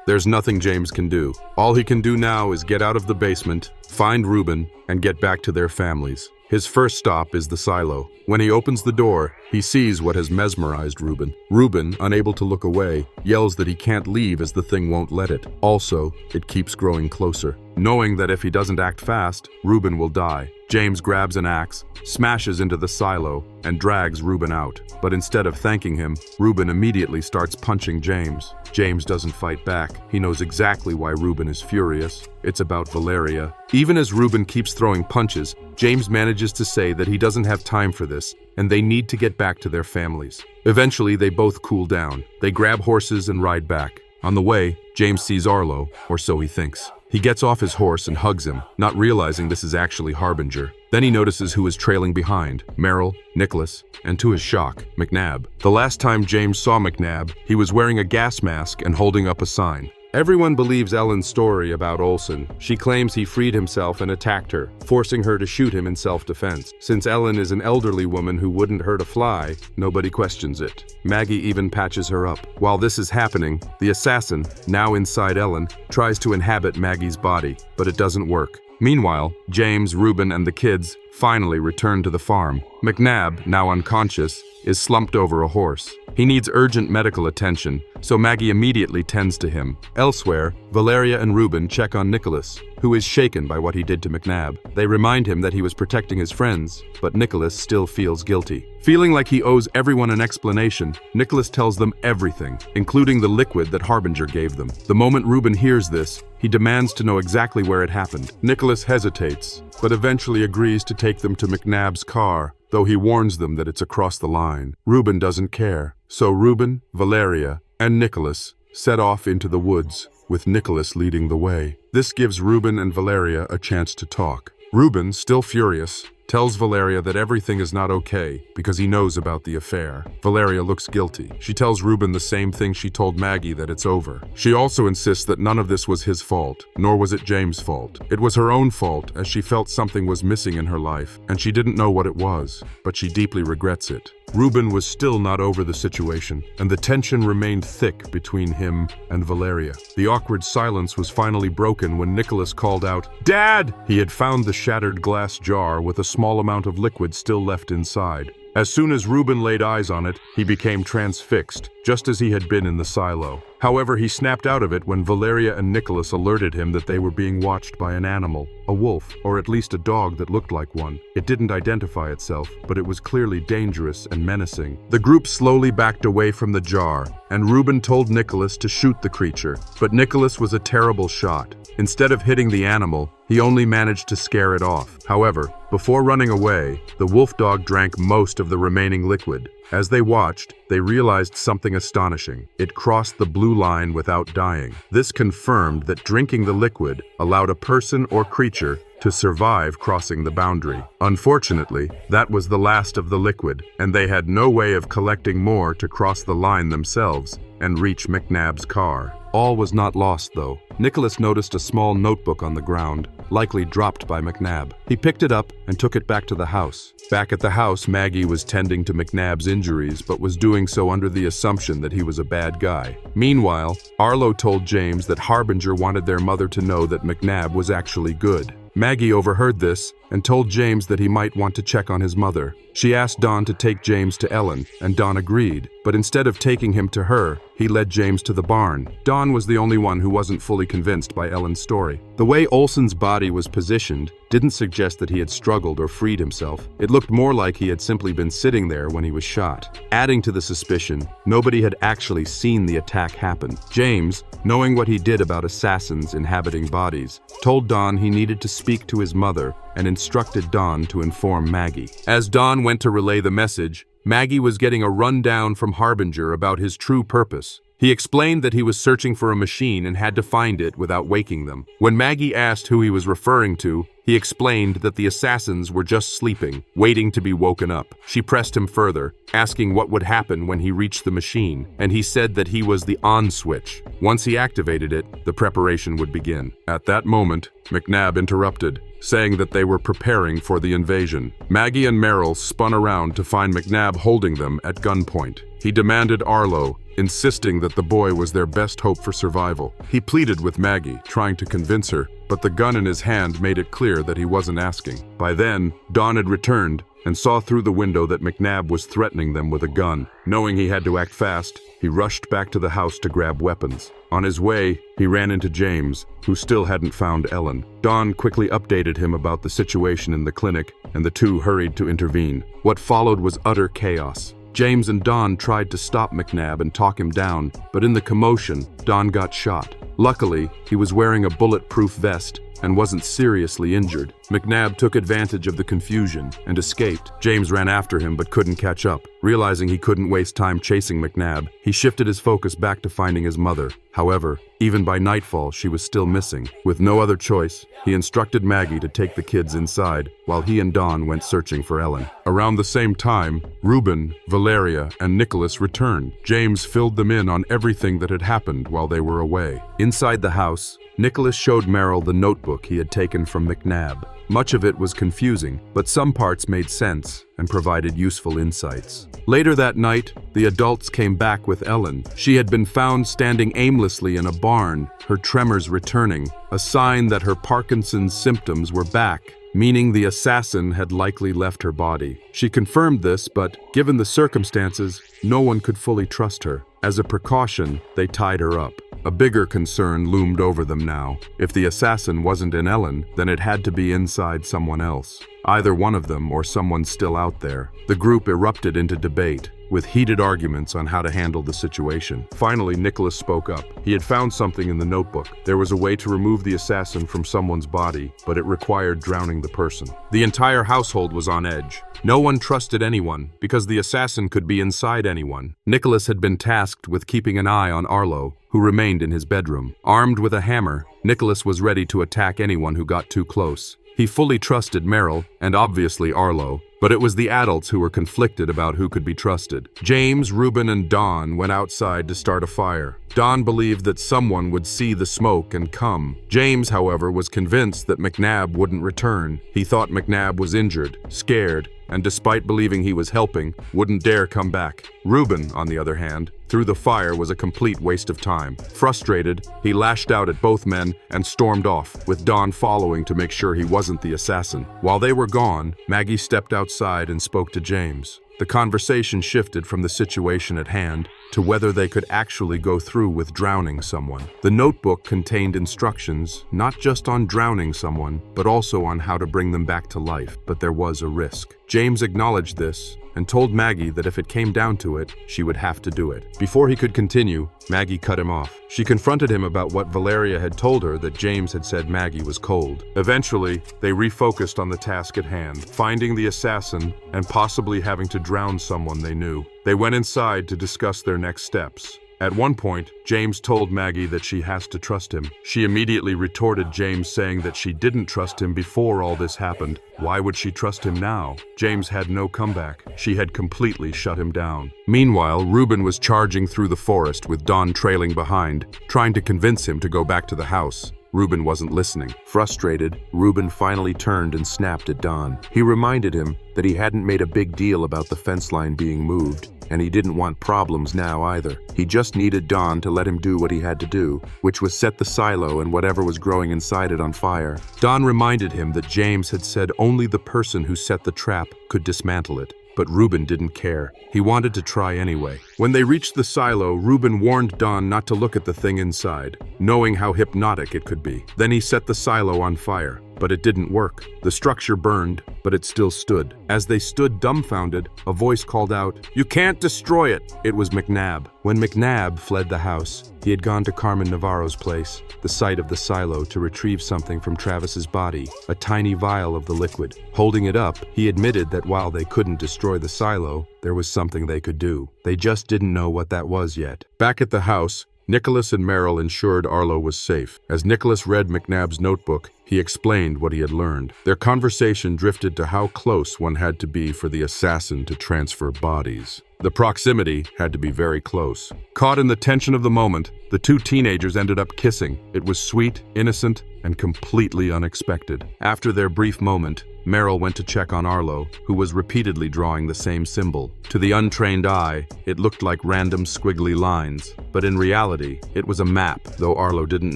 there's nothing James can do. All he can do now is get out of the basement, find Ruben, and get back to their families. His first stop is the silo. When he opens the door, he sees what has mesmerized Ruben. Ruben, unable to look away, yells that he can't leave as the thing won't let it. Also, it keeps growing closer. Knowing that if he doesn't act fast, Ruben will die, James grabs an axe, smashes into the silo, and drags Ruben out. But instead of thanking him, Ruben immediately starts punching James. James doesn't fight back. He knows exactly why Ruben is furious. It's about Valeria. Even as Ruben keeps throwing punches, James manages to say that he doesn't have time for this, and they need to get back to their families. Eventually, they both cool down. They grab horses and ride back. On the way, James sees Arlo, or so he thinks. He gets off his horse and hugs him, not realizing this is actually Harbinger. Then he notices who is trailing behind: Merrill, Nicholas, and to his shock, McNabb. The last time James saw McNabb, he was wearing a gas mask and holding up a sign. Everyone believes Ellen's story about Olsen. She claims he freed himself and attacked her, forcing her to shoot him in self-defense. Since Ellen is an elderly woman who wouldn't hurt a fly, nobody questions it. Maggie even patches her up. While this is happening, the assassin, now inside Ellen, tries to inhabit Maggie's body, but it doesn't work. Meanwhile, James, Ruben, and the kids finally return to the farm. McNabb, now unconscious, is slumped over a horse. He needs urgent medical attention, so Maggie immediately tends to him. Elsewhere, Valeria and Ruben check on Nicholas, who is shaken by what he did to McNabb. They remind him that he was protecting his friends, but Nicholas still feels guilty. Feeling like he owes everyone an explanation, Nicholas tells them everything, including the liquid that Harbinger gave them. The moment Ruben hears this, he demands to know exactly where it happened. Nicholas hesitates, but eventually agrees to take them to McNabb's car, though he warns them that it's across the line. Ruben doesn't care, so Ruben, Valeria, and Nicholas set off into the woods, with Nicholas leading the way. This gives Ruben and Valeria a chance to talk. Ruben, still furious, tells Valeria that everything is not okay because he knows about the affair. Valeria looks guilty. She tells Ruben the same thing she told Maggie, that it's over. She also insists that none of this was his fault, nor was it James' fault. It was her own fault, as she felt something was missing in her life, and she didn't know what it was, but she deeply regrets it. Ruben was still not over the situation, and the tension remained thick between him and Valeria. The awkward silence was finally broken when Nicholas called out, "Dad!" He had found the shattered glass jar with a small amount of liquid still left inside. As soon as Ruben laid eyes on it, he became transfixed, just as he had been in the silo. However, he snapped out of it when Valeria and Nicholas alerted him that they were being watched by an animal, a wolf, or at least a dog that looked like one. It didn't identify itself, but it was clearly dangerous and menacing. The group slowly backed away from the jar, and Ruben told Nicholas to shoot the creature. But Nicholas was a terrible shot. Instead of hitting the animal, he only managed to scare it off. However, before running away, the wolf dog drank most of the remaining liquid. As they watched, they realized something astonishing. It crossed the blue line without dying. This confirmed that drinking the liquid allowed a person or creature to survive crossing the boundary. Unfortunately, that was the last of the liquid, and they had no way of collecting more to cross the line themselves and reach McNabb's car. All was not lost, though. Nicholas noticed a small notebook on the ground, likely dropped by McNabb. He picked it up and took it back to the house. Back at the house, Maggie was tending to McNabb's injuries, but was doing so under the assumption that he was a bad guy. Meanwhile, Arlo told James that Harbinger wanted their mother to know that McNabb was actually good. Maggie overheard this and told James that he might want to check on his mother. She asked Don to take James to Ellen, and Don agreed, but instead of taking him to her, he led James to the barn. Don was the only one who wasn't fully convinced by Ellen's story. The way Olson's body was positioned didn't suggest that he had struggled or freed himself. It looked more like he had simply been sitting there when he was shot. Adding to the suspicion, nobody had actually seen the attack happen. James, knowing what he did about assassins inhabiting bodies, told Don he needed to speak to his mother and instructed Don to inform Maggie. As Don went to relay the message, Maggie was getting a rundown from Harbinger about his true purpose. He explained that he was searching for a machine and had to find it without waking them. When Maggie asked who he was referring to, he explained that the assassins were just sleeping, waiting to be woken up. She pressed him further, asking what would happen when he reached the machine, and he said that he was the on switch. Once he activated it, the preparation would begin. At that moment, McNabb interrupted, saying that they were preparing for the invasion. Maggie and Merrill spun around to find McNabb holding them at gunpoint. He demanded Arlo, insisting that the boy was their best hope for survival. He pleaded with Maggie, trying to convince her, but the gun in his hand made it clear that he wasn't asking. By then, Don had returned and saw through the window that McNabb was threatening them with a gun. Knowing he had to act fast, he rushed back to the house to grab weapons. On his way, he ran into James, who still hadn't found Ellen. Don quickly updated him about the situation in the clinic, and the two hurried to intervene. What followed was utter chaos. James and Don tried to stop McNabb and talk him down, but in the commotion, Don got shot. Luckily, he was wearing a bulletproof vest and wasn't seriously injured. McNabb took advantage of the confusion and escaped. James ran after him but couldn't catch up. Realizing he couldn't waste time chasing McNabb, he shifted his focus back to finding his mother. However, even by nightfall, she was still missing. With no other choice, he instructed Maggie to take the kids inside, while he and Don went searching for Ellen. Around the same time, Ruben, Valeria, and Nicholas returned. James filled them in on everything that had happened while they were away. Inside the house, Nicholas showed Merrill the notebook he had taken from McNabb. Much of it was confusing, but some parts made sense and provided useful insights. Later that night, the adults came back with Ellen. She had been found standing aimlessly in a barn, her tremors returning, a sign that her Parkinson's symptoms were back, meaning the assassin had likely left her body. She confirmed this, but given the circumstances, no one could fully trust her. As a precaution, they tied her up. A bigger concern loomed over them now. If the assassin wasn't in Ellen, then it had to be inside someone else. Either one of them or someone still out there. The group erupted into debate, with heated arguments on how to handle the situation. Finally, Nicholas spoke up. He had found something in the notebook. There was a way to remove the assassin from someone's body, but it required drowning the person. The entire household was on edge. No one trusted anyone, because the assassin could be inside anyone. Nicholas had been tasked with keeping an eye on Arlo, who remained in his bedroom. Armed with a hammer, Nicholas was ready to attack anyone who got too close. He fully trusted Merrill, and obviously Arlo, but it was the adults who were conflicted about who could be trusted. James, Ruben, and Don went outside to start a fire. Don believed that someone would see the smoke and come. James, however, was convinced that McNabb wouldn't return. He thought McNabb was injured, scared, and despite believing he was helping, wouldn't dare come back. Ruben, on the other hand, through the fire was a complete waste of time. Frustrated, he lashed out at both men and stormed off, with Don following to make sure he wasn't the assassin. While they were gone, Maggie stepped outside and spoke to James. The conversation shifted from the situation at hand to whether they could actually go through with drowning someone. The notebook contained instructions not just on drowning someone, but also on how to bring them back to life. But there was a risk. James acknowledged this and told Maggie that if it came down to it, she would have to do it. Before he could continue, Maggie cut him off. She confronted him about what Valeria had told her, that James had said Maggie was cold. Eventually, they refocused on the task at hand, finding the assassin and possibly having to drown someone they knew. They went inside to discuss their next steps. At one point, James told Maggie that she has to trust him. She immediately retorted James, saying that she didn't trust him before all this happened. Why would she trust him now? James had no comeback. She had completely shut him down. Meanwhile, Ruben was charging through the forest with Don trailing behind, trying to convince him to go back to the house. Ruben wasn't listening. Frustrated, Ruben finally turned and snapped at Don. He reminded him that he hadn't made a big deal about the fence line being moved, and he didn't want problems now either. He just needed Don to let him do what he had to do, which was set the silo and whatever was growing inside it on fire. Don reminded him that James had said only the person who set the trap could dismantle it. But Ruben didn't care. He wanted to try anyway. When they reached the silo, Ruben warned Don not to look at the thing inside, knowing how hypnotic it could be. Then he set the silo on fire, but it didn't work. The structure burned, but it still stood. As they stood dumbfounded, a voice called out, "You can't destroy it!" It was McNabb. When McNabb fled the house, he had gone to Carmen Navarro's place, the site of the silo, to retrieve something from Travis's body, a tiny vial of the liquid. Holding it up, he admitted that while they couldn't destroy the silo, there was something they could do. They just didn't know what that was yet. Back at the house, Nicholas and Merrill ensured Arlo was safe. As Nicholas read McNabb's notebook, he explained what he had learned. Their conversation drifted to how close one had to be for the assassin to transfer bodies. The proximity had to be very close. Caught in the tension of the moment, the two teenagers ended up kissing. It was sweet, innocent, and completely unexpected. After their brief moment, Merrill went to check on Arlo, who was repeatedly drawing the same symbol. To the untrained eye, it looked like random squiggly lines, but in reality, it was a map, though Arlo didn't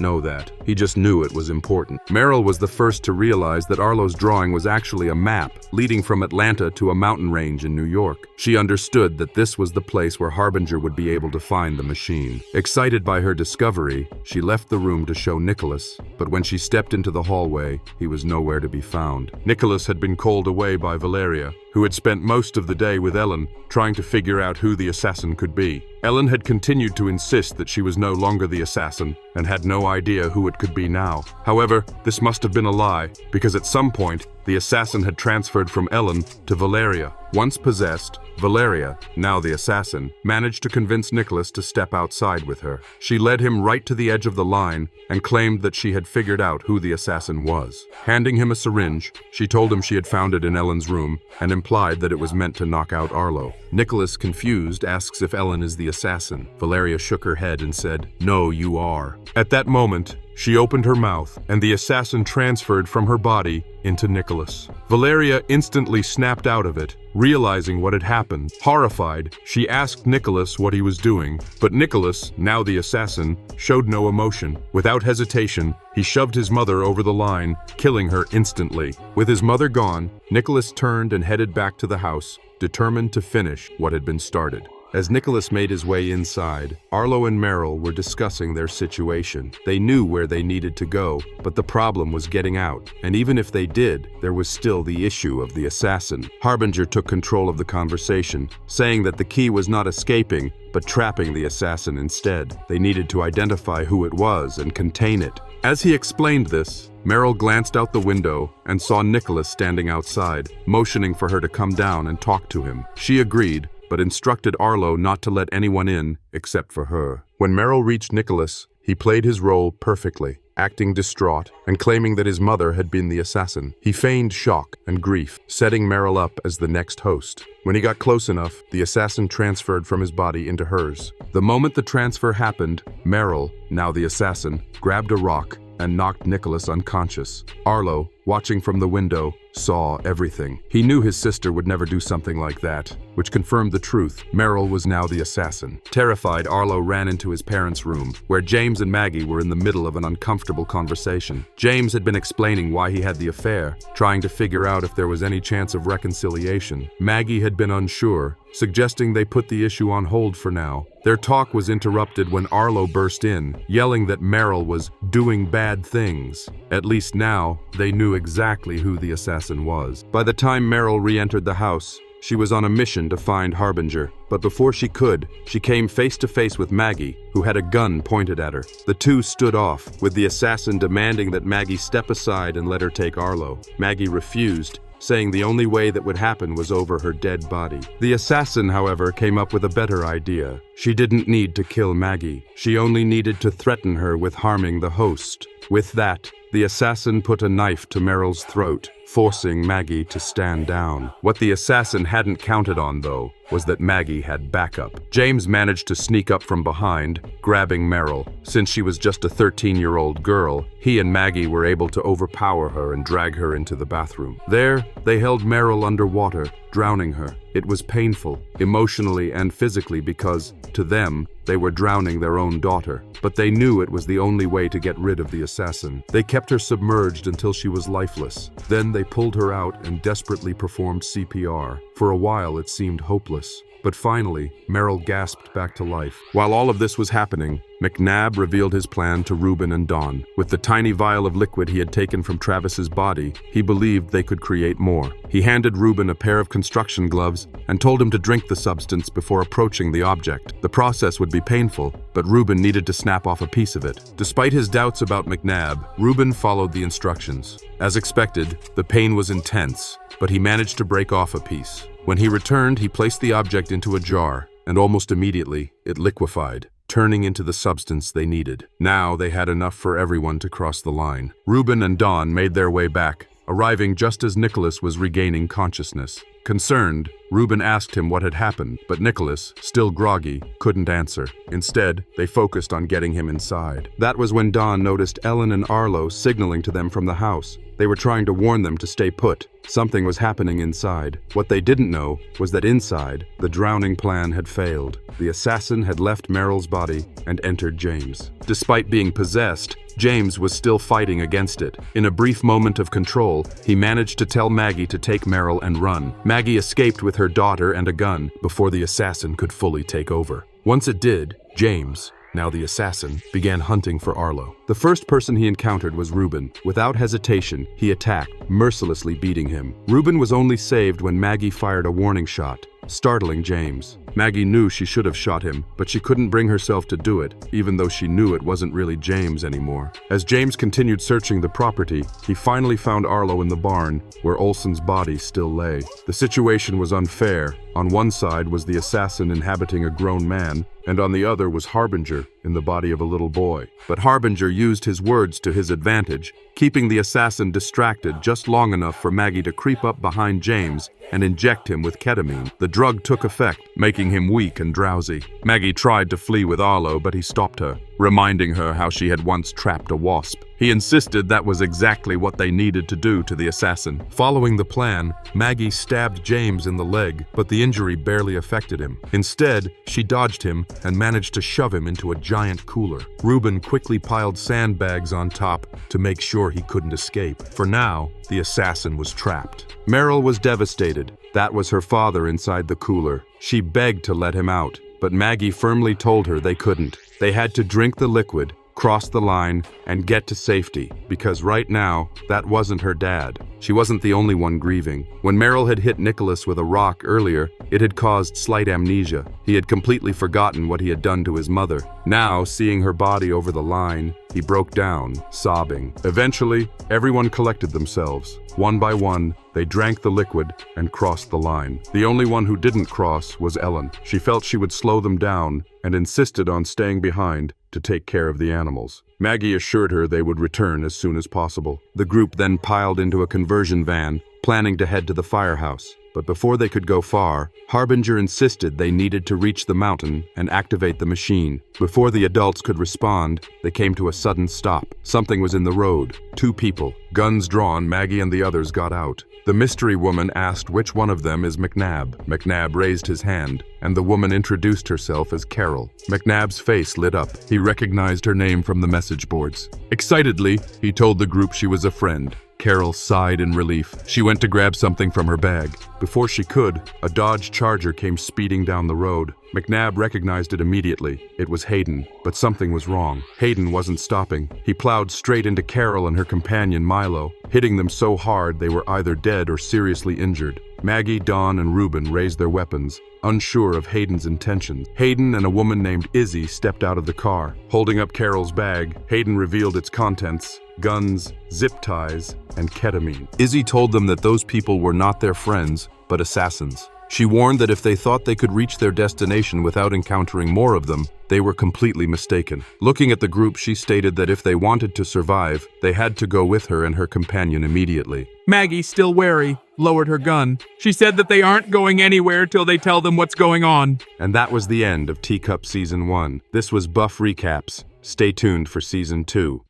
know that. He just knew it was important. Merrill was the first to realize that Arlo's drawing was actually a map leading from Atlanta to a mountain range in New York. She understood that this was the place where Harbinger would be able to find the machine. Excited by her discovery, she left the room to show Nicholas, but when she stepped into the hallway, he was nowhere to be found. Nicholas had been called away by Valeria, who had spent most of the day with Ellen, trying to figure out who the assassin could be. Ellen had continued to insist that she was no longer the assassin and had no idea who it could be now. However, this must have been a lie, because at some point, the assassin had transferred from Ellen to Valeria. Once possessed, Valeria, now the assassin, managed to convince Nicholas to step outside with her. She led him right to the edge of the line and claimed that she had figured out who the assassin was. Handing him a syringe, she told him she had found it in Ellen's room and implied that it was meant to knock out Arlo. Nicholas, confused, asks if Ellen is the assassin. Valeria shook her head and said, "No, you are." At that moment, she opened her mouth, and the assassin transferred from her body into Nicholas. Valeria instantly snapped out of it, realizing what had happened. Horrified, she asked Nicholas what he was doing, but Nicholas, now the assassin, showed no emotion. Without hesitation, he shoved his mother over the line, killing her instantly. With his mother gone, Nicholas turned and headed back to the house, determined to finish what had been started. As Nicholas made his way inside, Arlo and Merrill were discussing their situation. They knew where they needed to go, but the problem was getting out. And even if they did, there was still the issue of the assassin. Harbinger took control of the conversation, saying that the key was not escaping, but trapping the assassin instead. They needed to identify who it was and contain it. As he explained this, Merrill glanced out the window and saw Nicholas standing outside, motioning for her to come down and talk to him. She agreed, but instructed Arlo not to let anyone in except for her. When Merrill reached Nicholas, he played his role perfectly, acting distraught and claiming that his mother had been the assassin. He feigned shock and grief, setting Merrill up as the next host. When he got close enough, the assassin transferred from his body into hers. The moment the transfer happened, Merrill, now the assassin, grabbed a rock and knocked Nicholas unconscious. Arlo, watching from the window, saw everything. He knew his sister would never do something like that, which confirmed the truth. Merrill was now the assassin. Terrified, Arlo ran into his parents' room, where James and Maggie were in the middle of an uncomfortable conversation. James had been explaining why he had the affair, trying to figure out if there was any chance of reconciliation. Maggie had been unsure, suggesting they put the issue on hold for now. Their talk was interrupted when Arlo burst in, yelling that Merrill was doing bad things. At least now, they knew exactly who the assassin was. By the time Merrill re-entered the house, she was on a mission to find Harbinger. But before she could, she came face to face with Maggie, who had a gun pointed at her. The two stood off, with the assassin demanding that Maggie step aside and let her take Arlo. Maggie refused, saying the only way that would happen was over her dead body. The assassin, however, came up with a better idea. She didn't need to kill Maggie. She only needed to threaten her with harming the host. With that, the assassin put a knife to Merrill's throat, forcing Maggie to stand down. What the assassin hadn't counted on, though, was that Maggie had backup. James managed to sneak up from behind, grabbing Merrill. Since she was just a 13-year-old girl, he and Maggie were able to overpower her and drag her into the bathroom. There, they held Merrill underwater, drowning her. It was painful, emotionally and physically, because, to them, they were drowning their own daughter. But they knew it was the only way to get rid of the assassin. They kept her submerged until she was lifeless. Then they pulled her out and desperately performed CPR. For a while, it seemed hopeless. But finally, Merrill gasped back to life. While all of this was happening, McNabb revealed his plan to Ruben and Dawn. With the tiny vial of liquid he had taken from Travis's body, he believed they could create more. He handed Ruben a pair of construction gloves and told him to drink the substance before approaching the object. The process would be painful, but Ruben needed to snap off a piece of it. Despite his doubts about McNabb, Ruben followed the instructions. As expected, the pain was intense, but he managed to break off a piece. When he returned, he placed the object into a jar, and almost immediately, it liquefied, turning into the substance they needed. Now they had enough for everyone to cross the line. Ruben and Dawn made their way back, arriving just as Nicholas was regaining consciousness. Concerned, Ruben asked him what had happened, but Nicholas, still groggy, couldn't answer. Instead, they focused on getting him inside. That was when Dawn noticed Ellen and Arlo signaling to them from the house. They were trying to warn them to stay put. Something was happening inside. What they didn't know was that inside, the drowning plan had failed. The assassin had left Merrill's body and entered James. Despite being possessed, James was still fighting against it. In a brief moment of control, he managed to tell Maggie to take Merrill and run. Maggie escaped with her daughter and a gun before the assassin could fully take over. Once it did, James, now the assassin, began hunting for Arlo. The first person he encountered was Ruben. Without hesitation, he attacked, mercilessly beating him. Ruben was only saved when Maggie fired a warning shot, startling James. Maggie knew she should have shot him, but she couldn't bring herself to do it, even though she knew it wasn't really James anymore. As James continued searching the property, he finally found Arlo in the barn, where Olson's body still lay. The situation was unfair. On one side was the assassin inhabiting a grown man, and on the other was Harbinger in the body of a little boy. But Harbinger used his words to his advantage, keeping the assassin distracted just long enough for Maggie to creep up behind James and inject him with ketamine. The drug took effect, making him weak and drowsy. Maggie tried to flee with Arlo, but he stopped her, reminding her how she had once trapped a wasp. He insisted that was exactly what they needed to do to the assassin. Following the plan, Maggie stabbed James in the leg, but the injury barely affected him. Instead, she dodged him and managed to shove him into a giant cooler. Ruben quickly piled sandbags on top to make sure he couldn't escape. For now, the assassin was trapped. Merrill was devastated. That was her father inside the cooler. She begged to let him out, but Maggie firmly told her they couldn't. They had to drink the liquid, cross the line, and get to safety, because right now, that wasn't her dad. She wasn't the only one grieving. When Merrill had hit Nicholas with a rock earlier, it had caused slight amnesia. He had completely forgotten what he had done to his mother. Now, seeing her body over the line, he broke down, sobbing. Eventually, everyone collected themselves. One by one, they drank the liquid and crossed the line. The only one who didn't cross was Ellen. She felt she would slow them down and insisted on staying behind to take care of the animals. Maggie assured her they would return as soon as possible. The group then piled into a conversion van, planning to head to the firehouse. But before they could go far, Harbinger insisted they needed to reach the mountain and activate the machine. Before the adults could respond, they came to a sudden stop. Something was in the road. 2 people. Guns drawn, Maggie and the others got out. The mystery woman asked which one of them is McNabb. McNabb raised his hand, and the woman introduced herself as Carol. McNabb's face lit up. He recognized her name from the message boards. Excitedly, he told the group she was a friend. Carol sighed in relief. She went to grab something from her bag. Before she could, a Dodge Charger came speeding down the road. McNabb recognized it immediately. It was Hayden, but something was wrong. Hayden wasn't stopping. He plowed straight into Carol and her companion Milo, hitting them so hard they were either dead or seriously injured. Maggie, Dawn, and Reuben raised their weapons, unsure of Hayden's intentions. Hayden and a woman named Izzy stepped out of the car. Holding up Carol's bag, Hayden revealed its contents: guns, zip ties, and ketamine. Izzy told them that those people were not their friends, but assassins. She warned that if they thought they could reach their destination without encountering more of them, they were completely mistaken. Looking at the group, she stated that if they wanted to survive, they had to go with her and her companion immediately. Maggie, still wary, lowered her gun. She said that they aren't going anywhere till they tell them what's going on. And that was the end of Teacup Season 1. This was Buff Recaps. Stay tuned for Season 2.